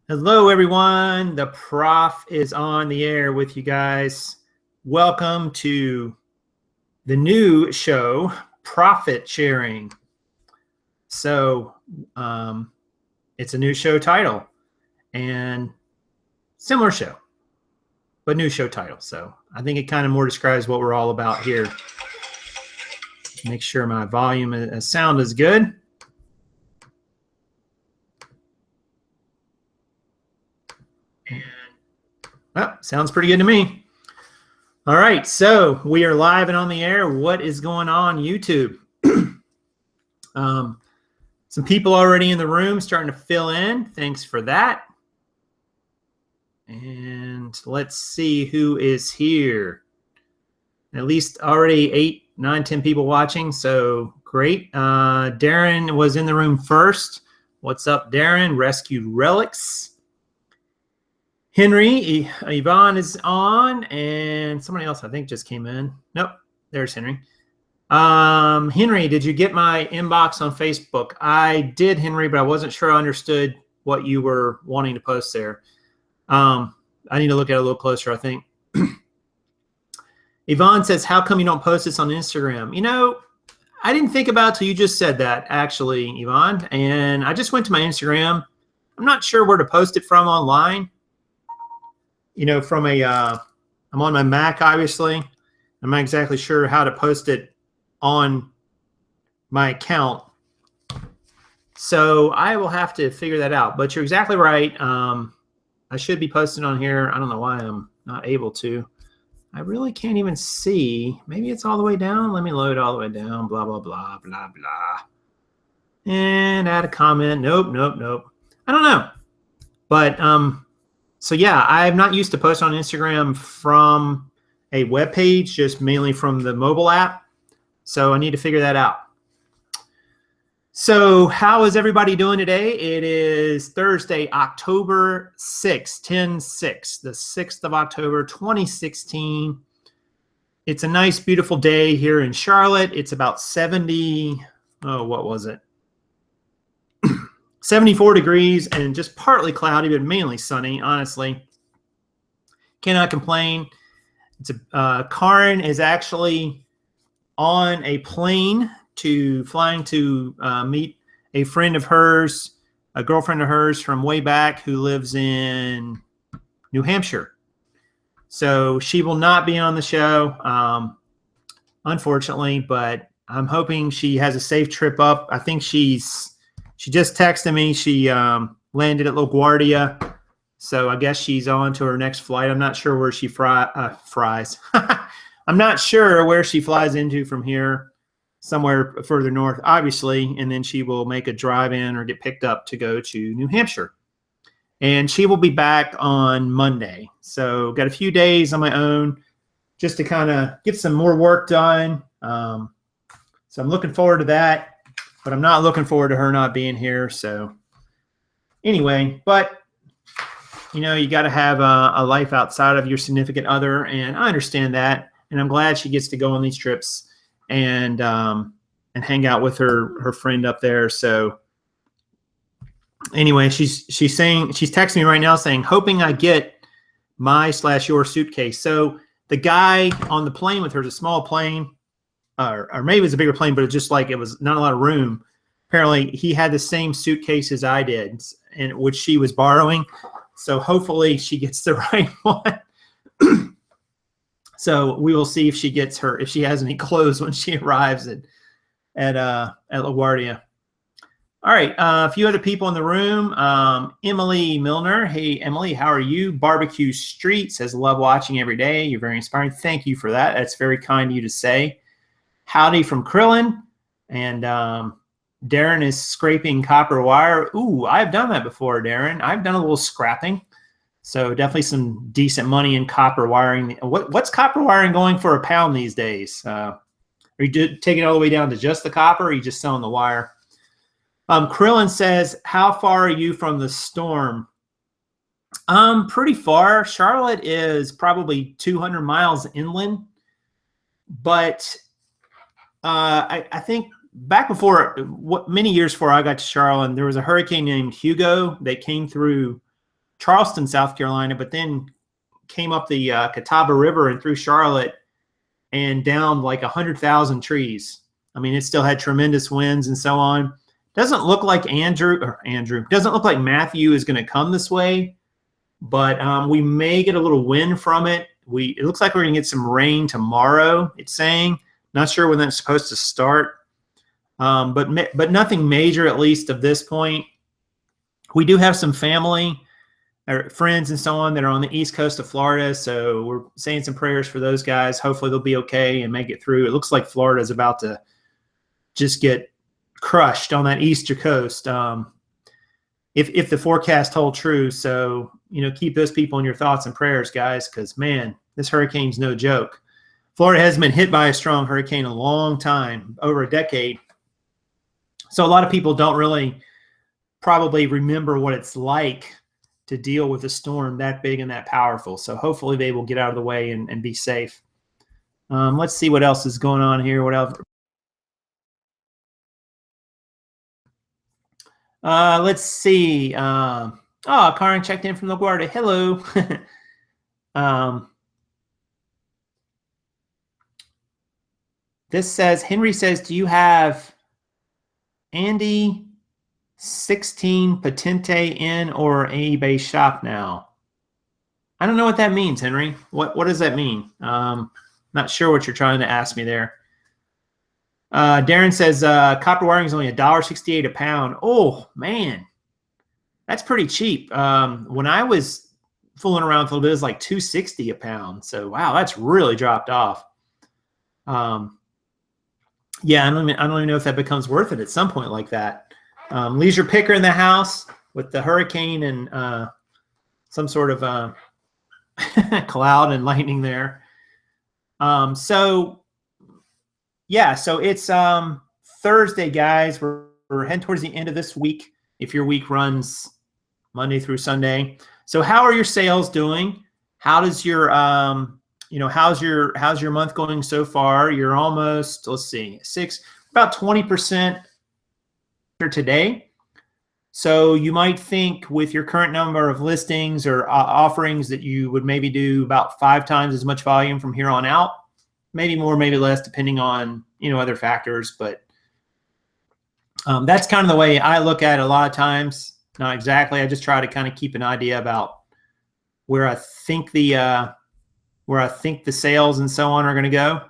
Hello, everyone. The Prof is on the air with you guys. Welcome to the new show, Profit Sharing. So it's a new show title and similar show, but new show title. So I think it kind of more describes what we're all about here. Make sure my volume and sound is good. Well, sounds pretty good to me. All right, so we are live and on the air. What is going on YouTube? Some people already in the room starting to fill in. Thanks for that. And let's see who is here. At least already 8, 9, 10 people watching, so great. Darren was in the room first. What's up, Darren? Rescued Relics. Henry, Yvonne is on, and somebody else I think just came in. Nope, there's Henry. Henry, did you get my inbox on Facebook? I did, Henry, but I wasn't sure I understood what you were wanting to post there. I need to look at it a little closer, I think. Yvonne says, how come you don't post this on Instagram? You know, I didn't think about it till you just said that, actually, Yvonne, and I just went to my Instagram. I'm not sure where to post it from online. You know, from I'm on my Mac, obviously. I'm not exactly sure how to post it on my account. So I will have to figure that out. But you're exactly right. I should be posting on here. I don't know why I'm not able to. I really can't even see. Maybe it's all the way down. Let me load all the way down. Blah, blah, blah, blah, blah. And add a comment. Nope, nope, nope. I don't know. But so yeah, I'm not used to post on Instagram from a web page, just mainly from the mobile app. So I need to figure that out. So how is everybody doing today? It is Thursday, October 6th, 10/6, the 6th of October, 2016. It's a nice, beautiful day here in Charlotte. It's about 74 degrees and just partly cloudy, but mainly sunny, honestly. Cannot complain. It's Karin is actually on a plane flying to meet a friend of hers, a girlfriend of hers from way back who lives in New Hampshire. So she will not be on the show, unfortunately, but I'm hoping she has a safe trip up. I think she just texted me. She landed at LaGuardia, so I guess she's on to her next flight. I'm not sure where she flies. I'm not sure where she flies into from here, somewhere further north, obviously, and then she will make a drive-in or get picked up to go to New Hampshire. And she will be back on Monday. So got a few days on my own just to kind of get some more work done. So I'm looking forward to that. But I'm not looking forward to her not being here. So anyway, but you know, you got to have a life outside of your significant other, and I understand that. And I'm glad she gets to go on these trips and hang out with her friend up there. So anyway, she's texting me right now saying, hoping I get my/your suitcase. So the guy on the plane with her is a small plane. Or maybe it was a bigger plane, but it's just like it was not a lot of room. Apparently, he had the same suitcase as I did, and which she was borrowing. So hopefully, she gets the right one. So we will see if she has any clothes when she arrives at LaGuardia. All right, a few other people in the room. Emily Milner. Hey, Emily, how are you? Barbecue Street says, love watching every day. You're very inspiring. Thank you for that. That's very kind of you to say. Howdy from Krillin, and Darren is scraping copper wire. Ooh, I've done that before, Darren. I've done a little scrapping, so definitely some decent money in copper wiring. What's copper wiring going for a pound these days? Are you taking it all the way down to just the copper, or are you just selling the wire? Krillin says, how far are you from the storm? Pretty far. Charlotte is probably 200 miles inland, but I think back before, many years before I got to Charlotte, there was a hurricane named Hugo that came through Charleston, South Carolina, but then came up the Catawba River and through Charlotte and down like 100,000 trees. I mean, it still had tremendous winds and so on. Doesn't look like doesn't look like Matthew is going to come this way, but we may get a little wind from it. It looks like we're going to get some rain tomorrow, it's saying. Not sure when that's supposed to start, but nothing major, at least of this point. We do have some family or friends and so on that are on the east coast of Florida, so we're saying some prayers for those guys. Hopefully they'll be okay and make it through. It looks like Florida is about to just get crushed on that eastern coast if the forecast hold true. So, keep those people in your thoughts and prayers, guys, because, man, this hurricane's no joke. Florida hasn't been hit by a strong hurricane in a long time, over a decade. So a lot of people don't really probably remember what it's like to deal with a storm that big and that powerful. So hopefully they will get out of the way and be safe. Let's see what else is going on here. What else? Let's see. Karen checked in from LaGuardia. Hello. This says, Henry says, do you have Andy 16 Patente in or eBay shop now? I don't know what that means, Henry. What does that mean? Not sure what you're trying to ask me there. Darren says copper wiring is only $1.68 a pound. Oh man, that's pretty cheap. When I was fooling around for a little bit, it was like $2.60 a pound. So wow, that's really dropped off. Yeah, I don't even know if that becomes worth it at some point like that. Leisure picker in the house with the hurricane and some sort of cloud and lightning there. So it's Thursday, guys. We're heading towards the end of this week. If your week runs Monday through Sunday, so how are your sales doing? How does your how's your month going so far? You're almost, let's see, about 20% today. So you might think with your current number of listings or offerings that you would maybe do about 5 times as much volume from here on out. Maybe more, maybe less, depending on, other factors. But that's kind of the way I look at it a lot of times. Not exactly. I just try to kind of keep an idea about where I think the sales and so on are going to go.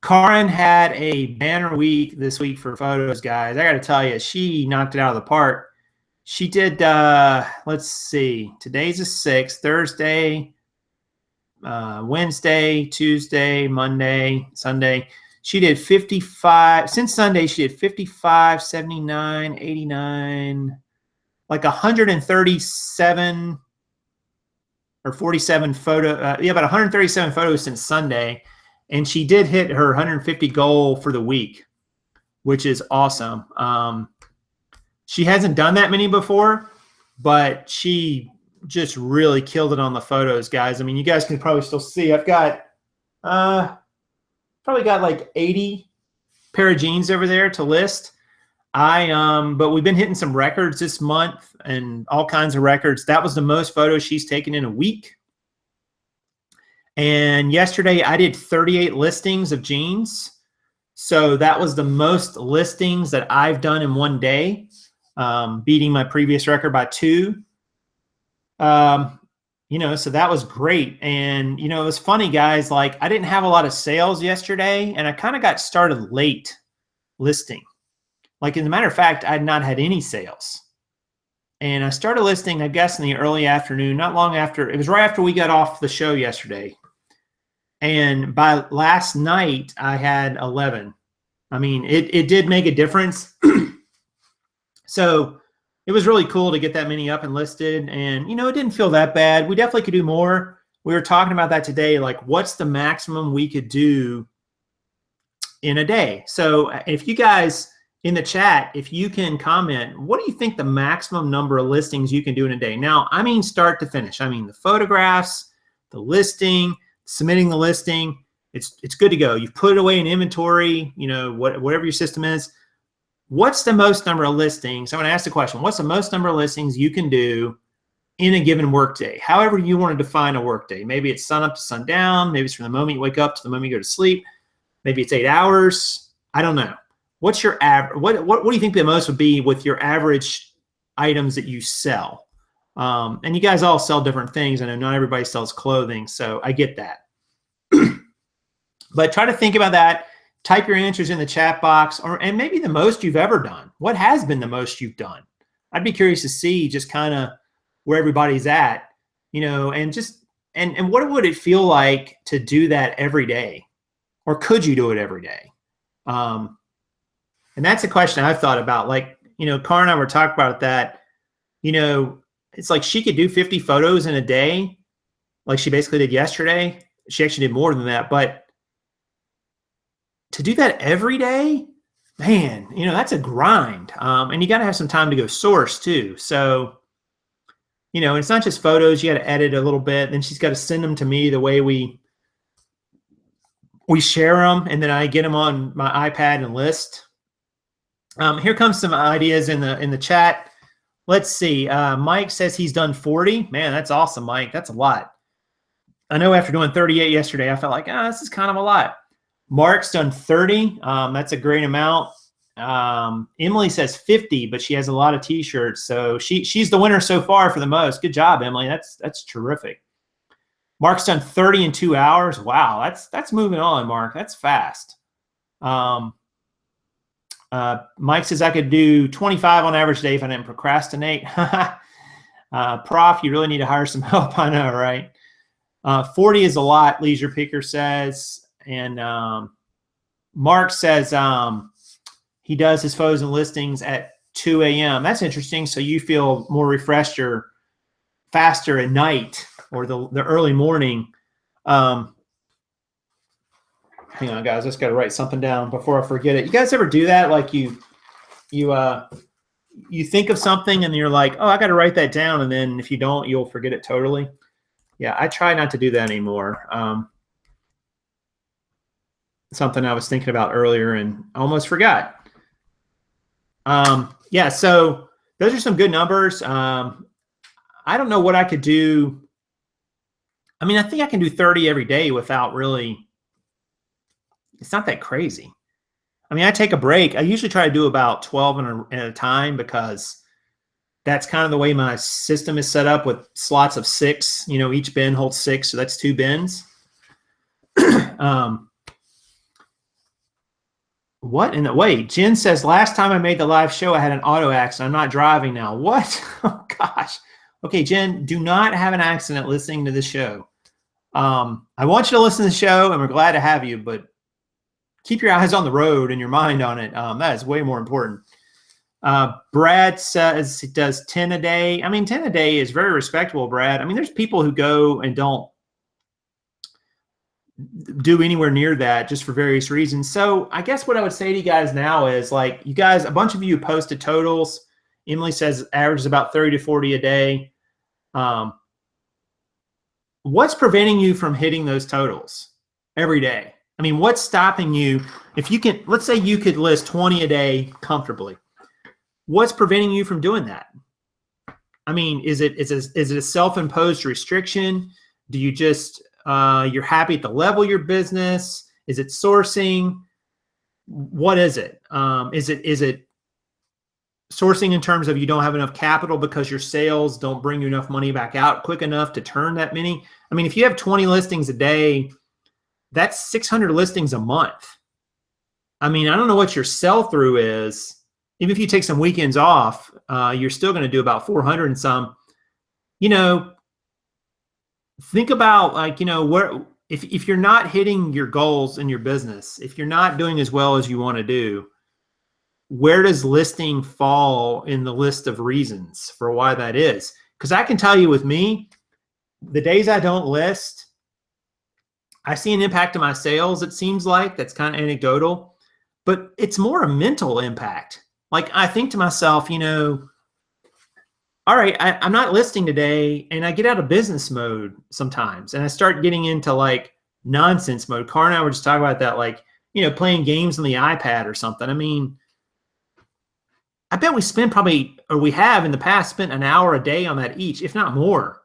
Karin had a banner week this week for photos, guys. I got to tell you, she knocked it out of the park. She did, let's see, today's the 6th, Thursday, Wednesday, Tuesday, Monday, Sunday. She did 55, since Sunday, she did 55, 79, 89, like 137 or 47 about 137 photos since Sunday. And she did hit her 150 goal for the week, which is awesome. She hasn't done that many before, but she just really killed it on the photos, guys. I mean, you guys can probably still see. I've got probably got like 80 pair of jeans over there to list. But we've been hitting some records this month and all kinds of records. That was the most photos she's taken in a week. And yesterday I did 38 listings of jeans. So that was the most listings that I've done in one day, beating my previous record by 2. So that was great. And, it was funny, guys, like I didn't have a lot of sales yesterday and I kind of got started late listing. Like, as a matter of fact, I had not had any sales. And I started listing, I guess, in the early afternoon, not long after. It was right after we got off the show yesterday. And by last night, I had 11. I mean, it did make a difference. So it was really cool to get that many up and listed. And, it didn't feel that bad. We definitely could do more. We were talking about that today. Like, what's the maximum we could do in a day? So if you guys in the chat, if you can comment, what do you think the maximum number of listings you can do in a day? Now, I mean, start to finish. I mean, the photographs, the listing, submitting the listing, it's good to go. You've put it away in inventory, whatever your system is. what's the most number of listings? I'm going to ask the question, what's the most number of listings you can do in a given workday? However you want to define a workday. Maybe it's sun up to sundown. Maybe it's from the moment you wake up to the moment you go to sleep. Maybe it's 8 hours. I don't know. What's your average? What do you think the most would be with your average items that you sell? And you guys all sell different things. I know not everybody sells clothing, so I get that. But try to think about that. Type your answers in the chat box, and maybe the most you've ever done. What has been the most you've done? I'd be curious to see just kind of where everybody's at, you know, and just and what would it feel like to do that every day, or could you do it every day? And that's a question I've thought about. Like, you know, Cara and I were talking about that. You know, it's like she could do 50 photos in a day, like she basically did yesterday. She actually did more than that, but to do that every day, man, you know, that's a grind. And you got to have some time to go source too. So, you know, it's not just photos. You got to edit a little bit. Then she's got to send them to me the way we share them. And then I get them on my iPad and list. Here comes some ideas in the chat. Let's see. Mike says he's done 40. Man, that's awesome, Mike. That's a lot. I know after doing 38 yesterday, I felt like, this is kind of a lot. Mark's done 30. That's a great amount. Emily says 50, but she has a lot of t-shirts. So she's the winner so far for the most. Good job, Emily. That's terrific. Mark's done 30 in 2 hours. Wow, that's moving on, Mark. That's fast. Mike says I could do 25 on average day if I didn't procrastinate. Prof, you really need to hire some help. I know, right? 40 is a lot, Leisure Picker says. And Mark says he does his photos and listings at 2 a.m. That's interesting. So you feel more refreshed or faster at night or the early morning. Hang on, guys. I just got to write something down before I forget it. You guys ever do that? Like you think of something and you're like, oh, I got to write that down. And then if you don't, you'll forget it totally. Yeah, I try not to do that anymore. Something I was thinking about earlier and almost forgot. Yeah, so those are some good numbers. I don't know what I could do. I mean, I think I can do 30 every day without really, it's not that crazy. I mean, I take a break. I usually try to do about 12 at a time because that's kind of the way my system is set up with slots of 6. You know, each bin holds 6, so that's 2 bins. What in the wait? Jen says last time I made the live show, I had an auto accident. I'm not driving now. What? Oh gosh. Okay, Jen, do not have an accident listening to the show. I want you to listen to the show, and we're glad to have you, but keep your eyes on the road and your mind on it. That is way more important. Brad says he does 10 a day. I mean, 10 a day is very respectable, Brad. I mean, there's people who go and don't do anywhere near that just for various reasons. So I guess what I would say to you guys now is, like, you guys, a bunch of you posted totals. Emily says average is about 30 to 40 a day. What's preventing you from hitting those totals every day? I mean, what's stopping you? If you can, let's say you could list 20 a day comfortably. What's preventing you from doing that? I mean, is it a self-imposed restriction? Do you just you're happy at the level of your business? Is it sourcing? What is it? Is it sourcing in terms of you don't have enough capital because your sales don't bring you enough money back out quick enough to turn that many? I mean, if you have 20 listings a day, that's 600 listings a month. I mean, I don't know what your sell-through is. Even if you take some weekends off, you're still going to do about 400 and some. You know, think about, like, you know, where if you're not hitting your goals in your business, if you're not doing as well as you want to do, where does listing fall in the list of reasons for why that is? Because I can tell you with me, the days I don't list, I see an impact to my sales, it seems like. That's kind of anecdotal, but it's more a mental impact. Like, I think to myself, you know, all right, I'm not listing today, and I get out of business mode sometimes, and I start getting into like nonsense mode. Cara and I were just talking about that, like, you know, playing games on the iPad or something. I mean, I bet we spend probably, or we have in the past spent an hour a day on that each, if not more.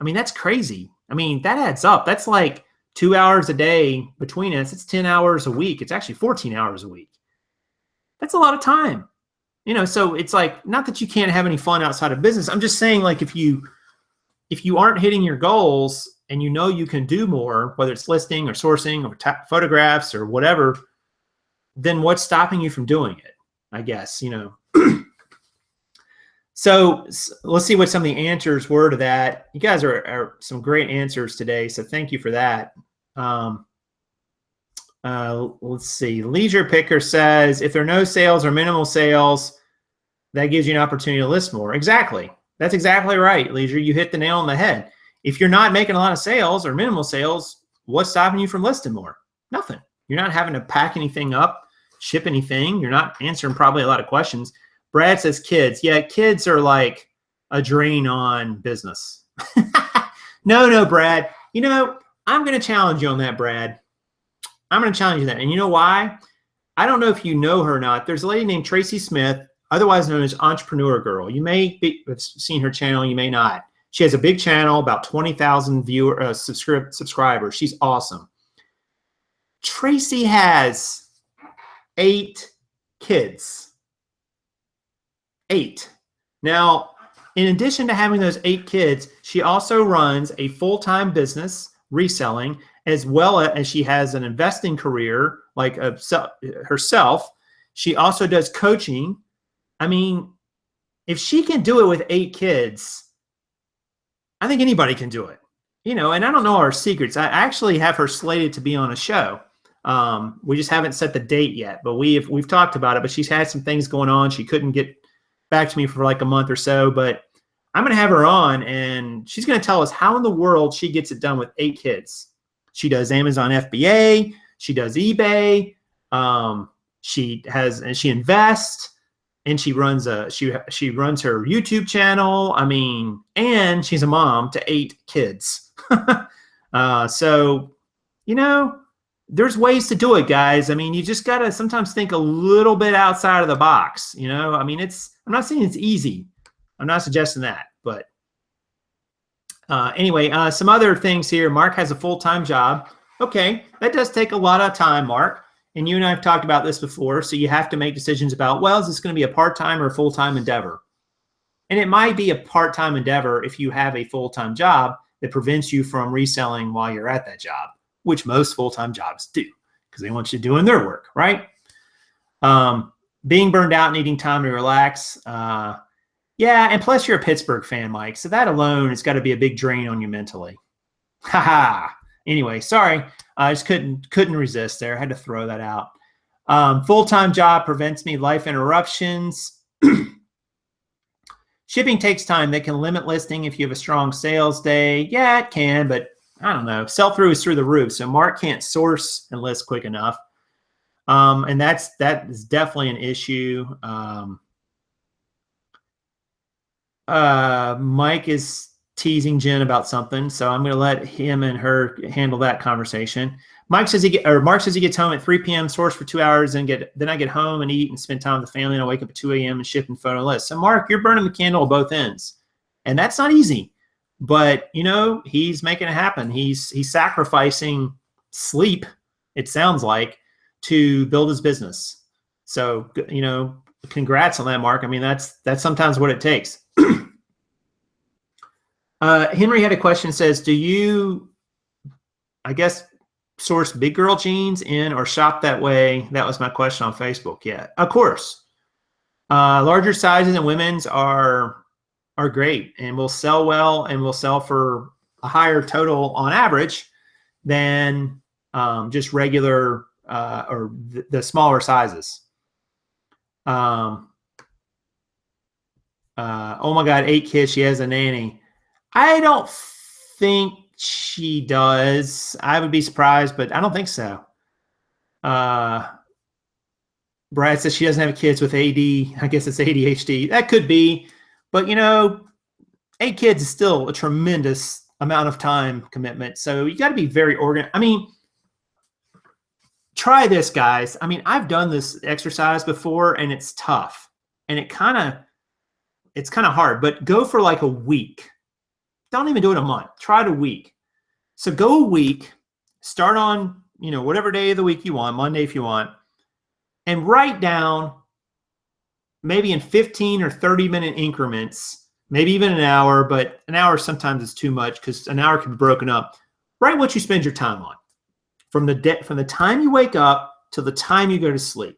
I mean, that's crazy. I mean, that adds up. That's like 2 hours a day between us. It's 10 hours a week. It's actually 14 hours a week. That's a lot of time. You know, so it's like, not that you can't have any fun outside of business. I'm just saying, like, if you aren't hitting your goals and you know you can do more, whether it's listing or sourcing or photographs or whatever, then what's stopping you from doing it? I guess, you know. So let's see what some of the answers were to that. You guys are some great answers today, so thank you for that. Let's see. Leisure Picker says, if there are no sales or minimal sales, that gives you an opportunity to list more. Exactly. That's exactly right, Leisure. You hit the nail on the head. If you're not making a lot of sales or minimal sales, what's stopping you from listing more? Nothing. You're not having to pack anything up, ship anything. You're not answering probably a lot of questions. Brad says kids. Yeah, kids are like a drain on business. No, Brad. You know, I'm going to challenge you on that, Brad. I'm going to challenge you that. And you know why? I don't know if you know her or not. There's a lady named Tracy Smith, otherwise known as Entrepreneur Girl. You may have seen her channel. You may not. She has a big channel, about 20,000 subscribers. She's awesome. Tracy has 8 kids. 8. Now, in addition to having those 8 kids, she also runs a full-time business, reselling, as well as she has an investing career like herself. She also does coaching. I mean, if she can do it with 8 kids, I think anybody can do it. You know, and I don't know her secrets. I actually have her slated to be on a show. We just haven't set the date yet, but we've talked about it. But she's had some things going on. She couldn't get back to me for like a month or so, but I'm going to have her on, and she's going to tell us how in the world she gets it done with 8 kids. She does Amazon FBA. She does eBay. She invests, and she runs she runs her YouTube channel. I mean, and she's a mom to 8 kids. So, you know, there's ways to do it, guys. I mean, you just got to sometimes think a little bit outside of the box. You know, I mean, I'm not saying it's easy. I'm not suggesting that, but anyway, some other things here. Mark has a full-time job. Okay, that does take a lot of time, Mark. And you and I have talked about this before. So you have to make decisions about, well, is this going to be a part-time or a full-time endeavor? And it might be a part-time endeavor if you have a full-time job that prevents you from reselling while you're at that job, which most full-time jobs do because they want you doing their work, right? Being burned out, needing time to relax. Yeah, and plus you're a Pittsburgh fan, Mike. So that alone has got to be a big drain on you mentally. Haha. Anyway, sorry. I just couldn't resist there. I had to throw that out. Full-time job prevents me life interruptions. Shipping takes time. They can limit listing if you have a strong sales day. Yeah, it can, but I don't know. Sell-through is through the roof. So Mark can't source and list quick enough. And that is definitely an issue. Mike is teasing Jen about something, so I'm going to let him and her handle that conversation. Mark says he gets home at 3 p.m., source for 2 hours, and then I get home and eat and spend time with the family, and I wake up at 2 a.m. and ship and photo list. So Mark, you're burning the candle at both ends, and that's not easy. But you know, he's making it happen. He's sacrificing sleep, it sounds like, to build his business. So you know, congrats on that, Mark. I mean, that's sometimes what it takes. Henry had a question, says, do you, I guess, source big girl jeans in or shop that way? That was my question on Facebook. Yeah, of course. Larger sizes and women's are great and will sell well and will sell for a higher total on average than just regular or the smaller sizes. Oh my God, 8 kids. She has a nanny. I don't think she does. I would be surprised, but I don't think so. Brad says she doesn't have kids with AD. I guess it's ADHD. That could be. But, you know, 8 kids is still a tremendous amount of time commitment. So you got to be very organized. I mean, try this, guys. I mean, I've done this exercise before, and it's tough. and it's kind of hard, but go for like a week. Don't even do it a month. Try it a week. So go a week, start on, whatever day of the week you want, Monday if you want, and write down maybe in 15 or 30-minute increments, maybe even an hour, but an hour sometimes is too much because an hour can be broken up. Write what you spend your time on from the time you wake up to the time you go to sleep.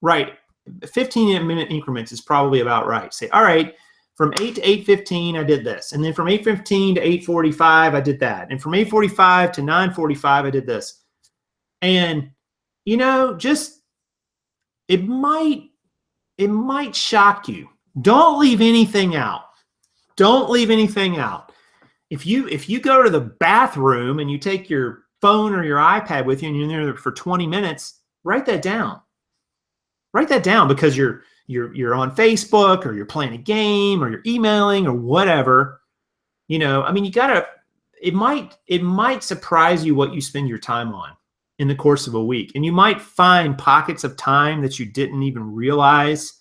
Right. 15-minute increments is probably about right. Say, all right, from 8 to 8:15, I did this. And then from 8:15 to 8:45, I did that. And from 8:45 to 9:45, I did this. And, just, it might shock you. Don't leave anything out. Don't leave anything out. If you go to the bathroom and you take your phone or your iPad with you and you're there for 20 minutes, write that down. Write that down because you're on Facebook or you're playing a game or you're emailing or whatever. You gotta, it might surprise you what you spend your time on in the course of a week. And you might find pockets of time that you didn't even realize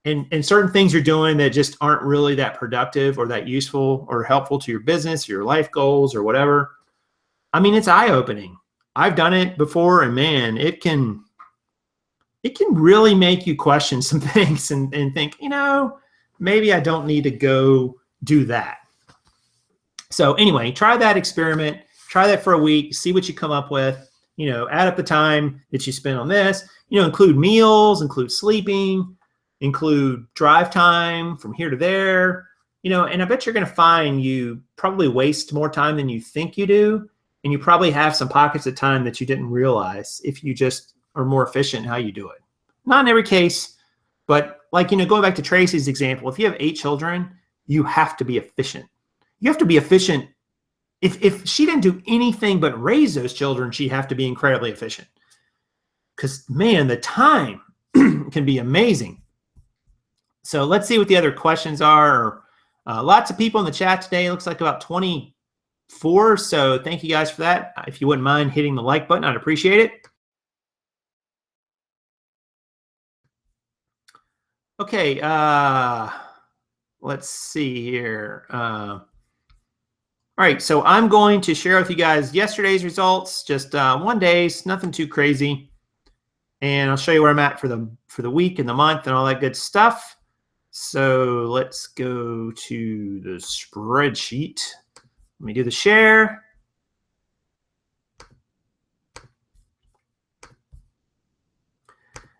and certain things you're doing that just aren't really that productive or that useful or helpful to your business, your life goals or whatever. It's eye-opening. I've done it before, and man, it can really make you question some things and think, maybe I don't need to go do that. So anyway, try that experiment. Try that for a week. See what you come up with. Add up the time that you spend on this. Include meals, include sleeping, include drive time from here to there. And I bet you're going to find you probably waste more time than you think you do. And you probably have some pockets of time that you didn't realize if you just are more efficient in how you do it. Not in every case, but going back to Tracy's example, if you have 8 children, you have to be efficient. You have to be efficient. If she didn't do anything but raise those children, she'd have to be incredibly efficient. Because, man, the time can be amazing. So let's see what the other questions are. Lots of people in the chat today. It looks like about 24. So thank you guys for that. If you wouldn't mind hitting the like button, I'd appreciate it. Okay, let's see here. All right, so I'm going to share with you guys yesterday's results, just one day's, nothing too crazy. And I'll show you where I'm at for the week and the month and all that good stuff. So let's go to the spreadsheet. Let me do the share.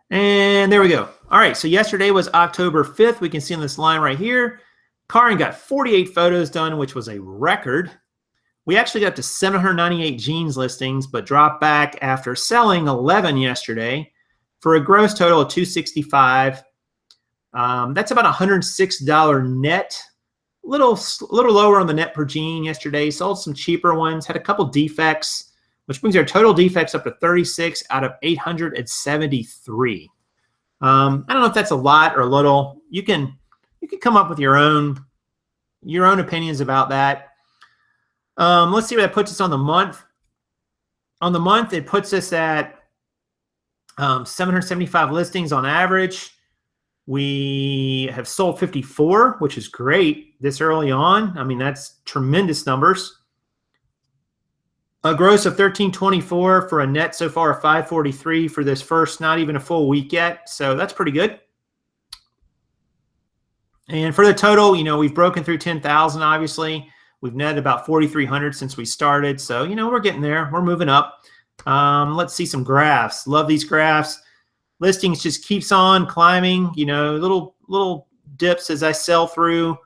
And there we go. All right, so yesterday was October 5th. We can see on this line right here, Karin got 48 photos done, which was a record. We actually got to 798 jeans listings, but dropped back after selling 11 yesterday for a gross total of $265. That's about $106 net. A little lower on the net per jean yesterday. Sold some cheaper ones. Had a couple defects, which brings our total defects up to 36 out of 873. I don't know if that's a lot or a little. You can come up with your own opinions about that. Let's see where that puts us on the month. On the month, it puts us at 775 listings on average. We have sold 54, which is great this early on. That's tremendous numbers. A gross of 1324 for a net so far of 543 for this first, not even a full week yet. So that's pretty good. And for the total, we've broken through 10,000, obviously. We've netted about 4,300 since we started. So, we're getting there. We're moving up. Let's see some graphs. Love these graphs. Listings just keeps on climbing, little dips as I sell through.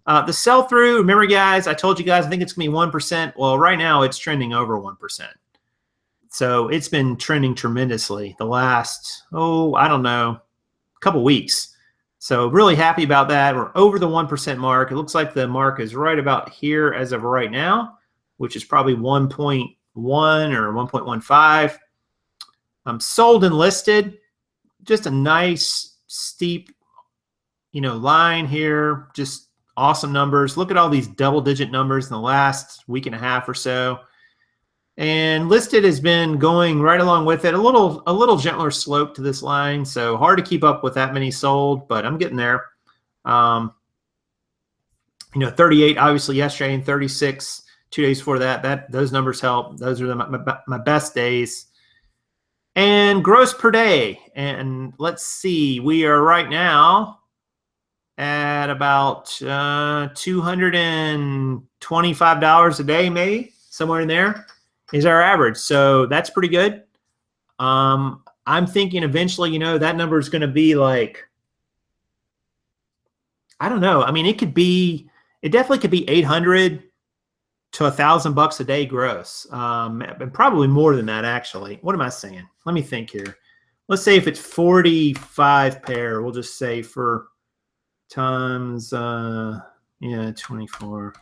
The sell-through, remember, guys, I told you guys, I think it's going to be 1%. Well, right now it's trending over 1%. So it's been trending tremendously the last, I don't know, couple weeks. So really happy about that. We're over the 1% mark. It looks like the mark is right about here as of right now, which is probably 1.1 or 1.15. Sold and listed, just a nice steep, line here, just awesome numbers. Look at all these double-digit numbers in the last week and a half or so. And listed has been going right along with it. A little gentler slope to this line, so hard to keep up with that many sold, but I'm getting there. 38 obviously yesterday and 36 2 days before that. Those numbers help. Those are my best days. And gross per day. And let's see, we are right now at about $225 a day, maybe somewhere in there is our average. So that's pretty good. I'm thinking eventually, that number is going to be like, I don't know. I mean, it definitely could be 800 to $1,000 a day gross. And probably more than that, actually. What am I saying? Let me think here. Let's say if it's 45 pair, we'll just say for times, 24.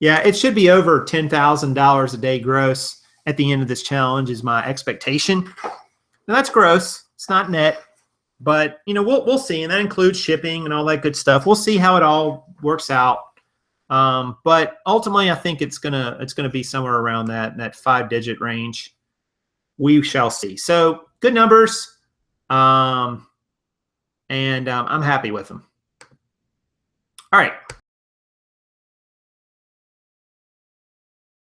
Yeah, it should be over $10,000 a day gross at the end of this challenge is my expectation. Now that's gross. It's not net, but we'll see, and that includes shipping and all that good stuff. We'll see how it all works out. But ultimately, I think it's gonna be somewhere around that 5-digit range. We shall see. So good numbers, and I'm happy with them. All right.